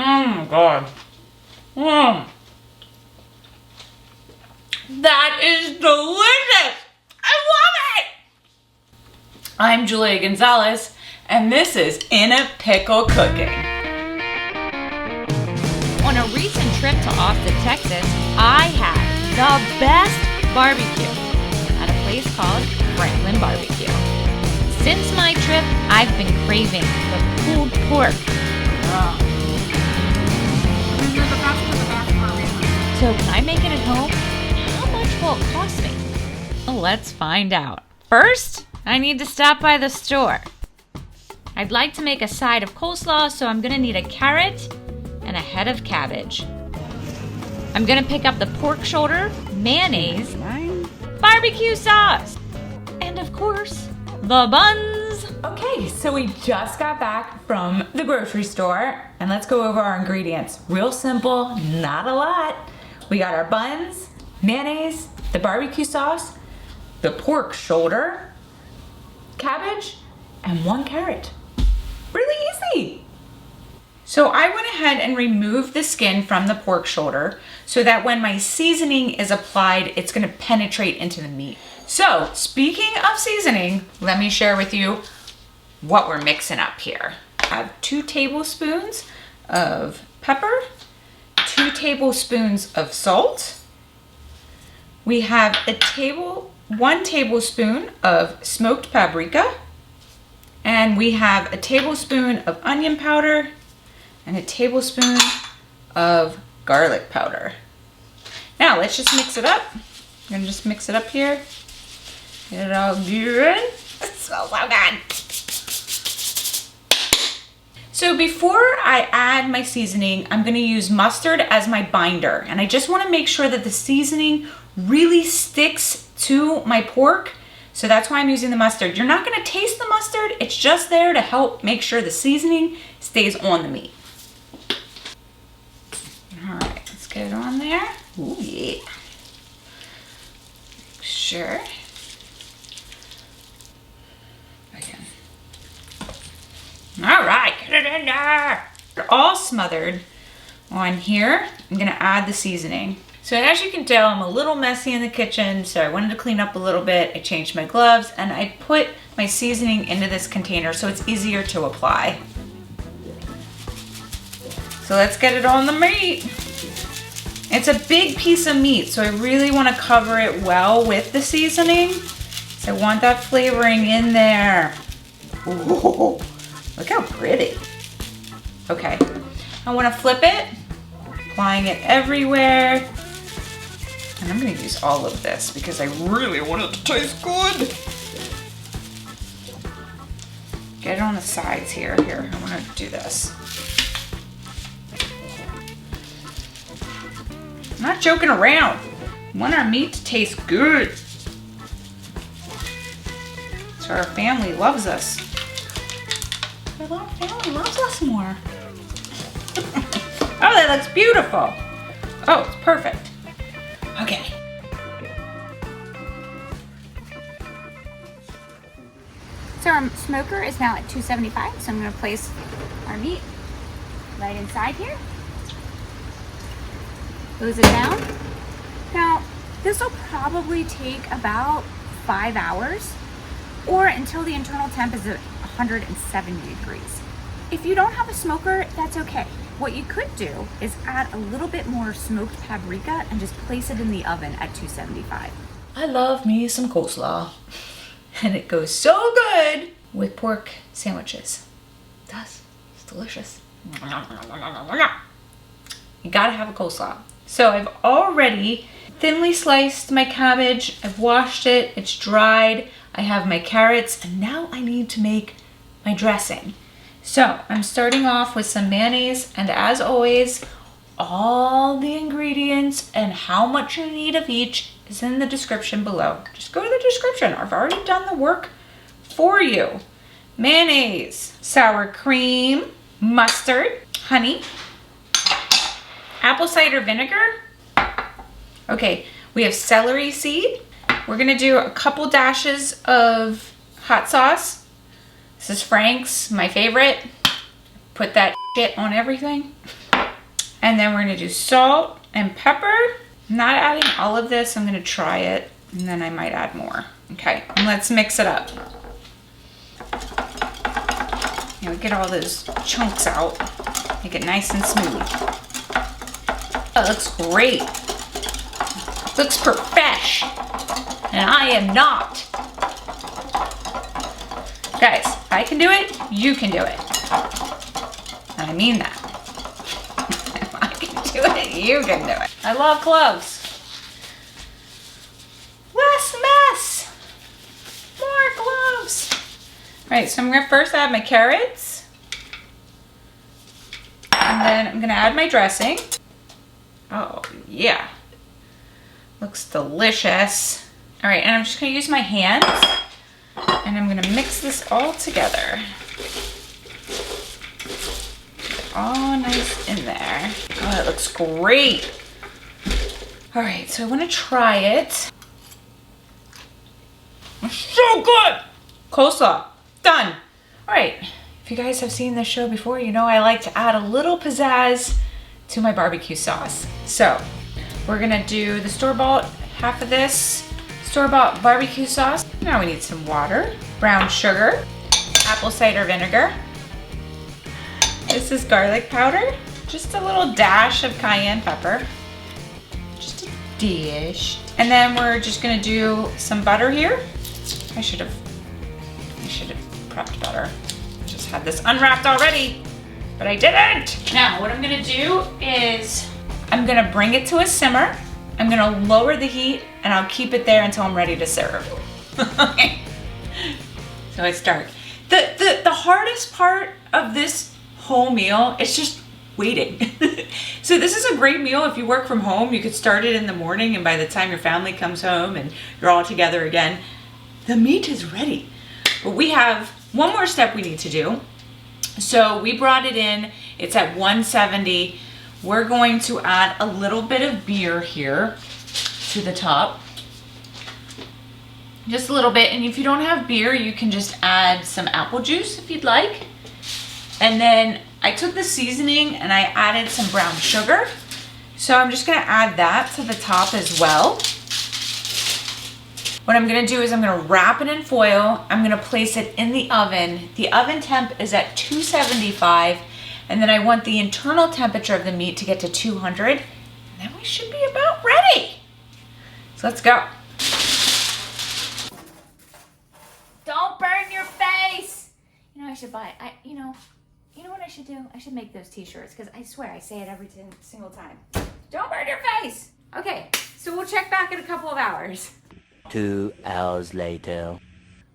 my God. That is delicious. I love it. I'm Julia Gonzalez, and this is In a Pickle Cooking. On a recent trip to Austin, Texas, I had the best barbecue at a place called Franklin BBQ. Since my trip, I've been craving the pulled pork. So can I make it at home? How much will it cost me? Well, let's find out. First, I need to stop by the store. I'd like to make a side of coleslaw, so I'm gonna need a carrot and a head of cabbage. I'm gonna pick up the pork shoulder, mayonnaise, barbecue sauce, and of course, the buns. Okay, so we just got back from the grocery store, and let's go over our ingredients. Real simple, not a lot. We got our buns, mayonnaise, the barbecue sauce, the pork shoulder, cabbage, and 1 carrot. Really easy. So I went ahead and removed the skin from the pork shoulder so that when my seasoning is applied, it's gonna penetrate into the meat. So speaking of seasoning, let me share with you what we're mixing up here. I have 2 tablespoons of pepper, 2 tablespoons of salt. We have 1 tablespoon of smoked paprika, and we have a tablespoon of onion powder and a tablespoon of garlic powder. Now let's just mix it up. I'm gonna just mix it up here. Get it all good. It smells so good. So before I add my seasoning, I'm gonna use mustard as my binder. And I just wanna make sure that the seasoning really sticks to my pork. So that's why I'm using the mustard. You're not gonna taste the mustard. It's just there to help make sure the seasoning stays on the meat. All right, let's get it on there. Ooh, yeah. Make sure. Again. All right, get it in there. They're all smothered on here. I'm gonna add the seasoning. So as you can tell, I'm a little messy in the kitchen, so I wanted to clean up a little bit. I changed my gloves and I put my seasoning into this container so it's easier to apply. So let's get it on the meat. It's a big piece of meat, so I really want to cover it well with the seasoning. So I want that flavoring in there. Ooh, look how pretty. Okay, I want to flip it, applying it everywhere. And I'm gonna use all of this because I really want it to taste good. Get it on the sides here. Here, I wanna do this. I'm not joking around. I want our meat to taste good. So our family loves us. Our family loves us more. Oh, that looks beautiful. Oh, it's perfect. Okay. So our smoker is now at 275, so I'm going to place our meat right inside here. Close it down. Now, this will probably take about 5 hours or until the internal temp is at 170 degrees. If you don't have a smoker, that's okay. What you could do is add a little bit more smoked paprika and just place it in the oven at 275. I love me some coleslaw. And it goes so good with pork sandwiches. It does. It's delicious. You gotta have a coleslaw. So I've already thinly sliced my cabbage. I've washed it. It's dried. I have my carrots. And now I need to make my dressing. So I'm starting off with some mayonnaise, and as always, all the ingredients and how much you need of each is in the description below. Just go to the description. I've already done the work for you. Mayonnaise, sour cream, mustard, honey, apple cider vinegar. Okay, we have celery seed. We're gonna do a couple dashes of hot sauce. This is Frank's, my favorite. Put that shit on everything. And then we're gonna do salt and pepper. I'm not adding all of this, I'm gonna try it, and then I might add more. Okay, and let's mix it up. You know, get all those chunks out, make it nice and smooth. Oh, it looks great. Looks profesh, and I am not. Guys, if I can do it, you can do it. And I mean that. If I can do it, you can do it. I love cloves. Less mess. More cloves. All right, so I'm gonna first add my carrots. And then I'm gonna add my dressing. Oh, yeah. Looks delicious. All right, and I'm just gonna use my hands and I'm gonna mix this all together. Get it all nice in there. Oh, it looks great. All right, so I wanna try it. It's so good. Coleslaw, done. All right, if you guys have seen this show before, you know I like to add a little pizzazz to my barbecue sauce. So we're gonna do the store-bought, half of this store-bought barbecue sauce. Now we need some water, brown sugar, apple cider vinegar. This is garlic powder, just a little dash of cayenne pepper, just a dish. And then we're just gonna do some butter here. I should have prepped butter. I just had this unwrapped already, but I didn't. Now what I'm gonna do is I'm gonna bring it to a simmer. I'm gonna lower the heat and I'll keep it there until I'm ready to serve. Okay. So I start. The hardest part of this whole meal is just waiting. So this is a great meal if you work from home. You could start it in the morning and by the time your family comes home and you're all together again, the meat is ready. But we have one more step we need to do. So we brought it in, it's at 170. We're going to add a little bit of beer here to the top. Just a little bit, and if you don't have beer, you can just add some apple juice if you'd like. And then I took the seasoning and I added some brown sugar. So I'm just gonna add that to the top as well. What I'm gonna do is I'm gonna wrap it in foil. I'm gonna place it in the oven. The oven temp is at 275. And then I want the internal temperature of the meat to get to 200. And then we should be about ready. So let's go. Don't burn your face. You know, I should buy, you know what I should do? I should make those t-shirts because I swear I say it every single time. Don't burn your face. Okay, so we'll check back in a couple of hours. 2 hours later.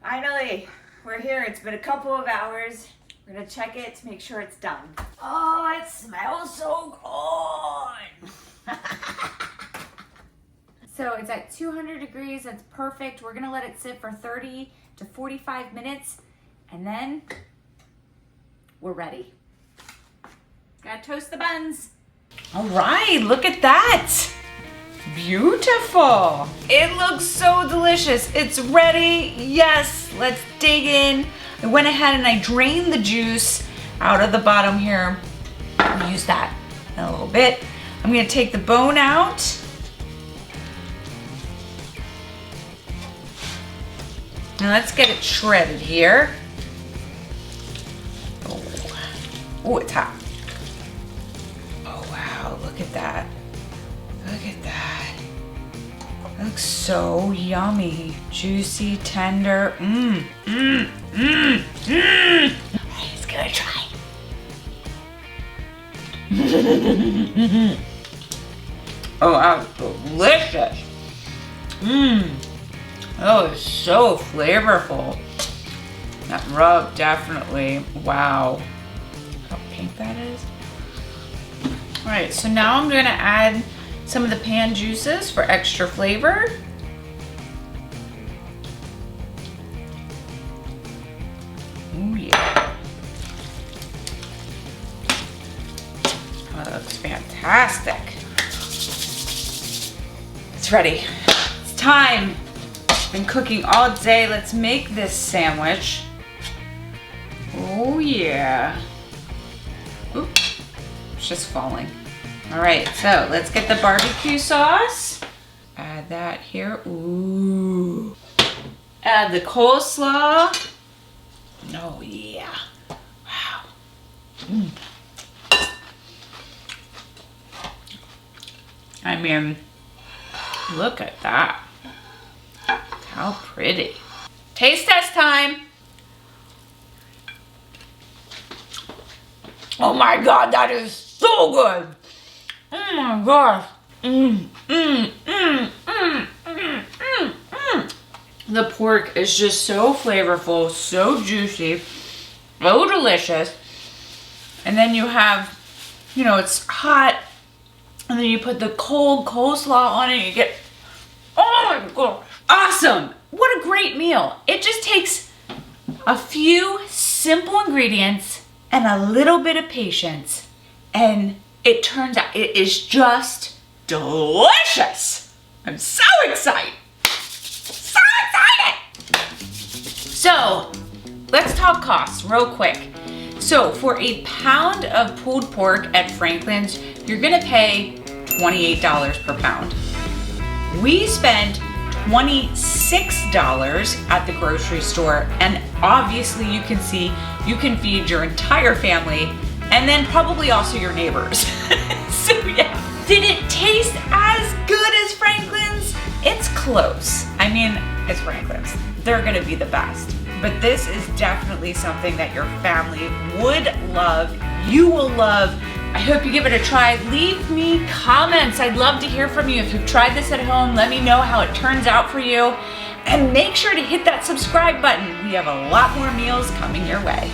Finally, we're here. It's been a couple of hours. We're gonna check it to make sure it's done. Oh, it smells so good. So it's at 200 degrees, that's perfect. We're gonna let it sit for 30 to 45 minutes and then we're ready. Gotta toast the buns. All right, look at that. Beautiful. It looks so delicious. It's ready. Yes, let's dig in. I went ahead and I drained the juice out of the bottom here. I'll use that in a little bit. I'm gonna take the bone out. Now let's get it shredded here. Oh, it's hot. Oh wow, look at that. Look at that. It looks so yummy. Juicy, tender. Mmm, mmm, mmm, mmm. Alright, let's give it a try. Oh, that's delicious. Mmm. Oh, it's so flavorful. That rub, definitely. Wow. Look how pink that is. Alright, so now I'm gonna add some of the pan juices for extra flavor. Oh yeah. Oh, that looks fantastic. It's ready. It's time. Been cooking all day. Let's make this sandwich. Oh yeah. Oop, it's just falling. All right, so let's get the barbecue sauce. Add that here. Ooh. Add the coleslaw. Oh yeah. Wow. I mean, look at that. How pretty. Taste test time. Oh my God, that is so good. Oh my gosh. The pork is just so flavorful, so juicy, so delicious. And then you have, you know, it's hot, and then you put the cold coleslaw on it, you get, oh my God, awesome. What a great meal. It just takes a few simple ingredients and a little bit of patience, and it turns out it is just delicious. I'm so excited. So excited. So let's talk costs real quick. So for a pound of pulled pork at Franklin's, you're gonna pay $28 per pound. We spent $26 at the grocery store, and obviously you can see you can feed your entire family and then probably also your neighbors. So yeah. Did it taste as good as Franklin's? It's close. I mean, it's Franklin's. They're gonna be the best. But this is definitely something that your family would love, you will love. I hope you give it a try. Leave me comments. I'd love to hear from you. If you've tried this at home, let me know how it turns out for you. And make sure to hit that subscribe button. We have a lot more meals coming your way.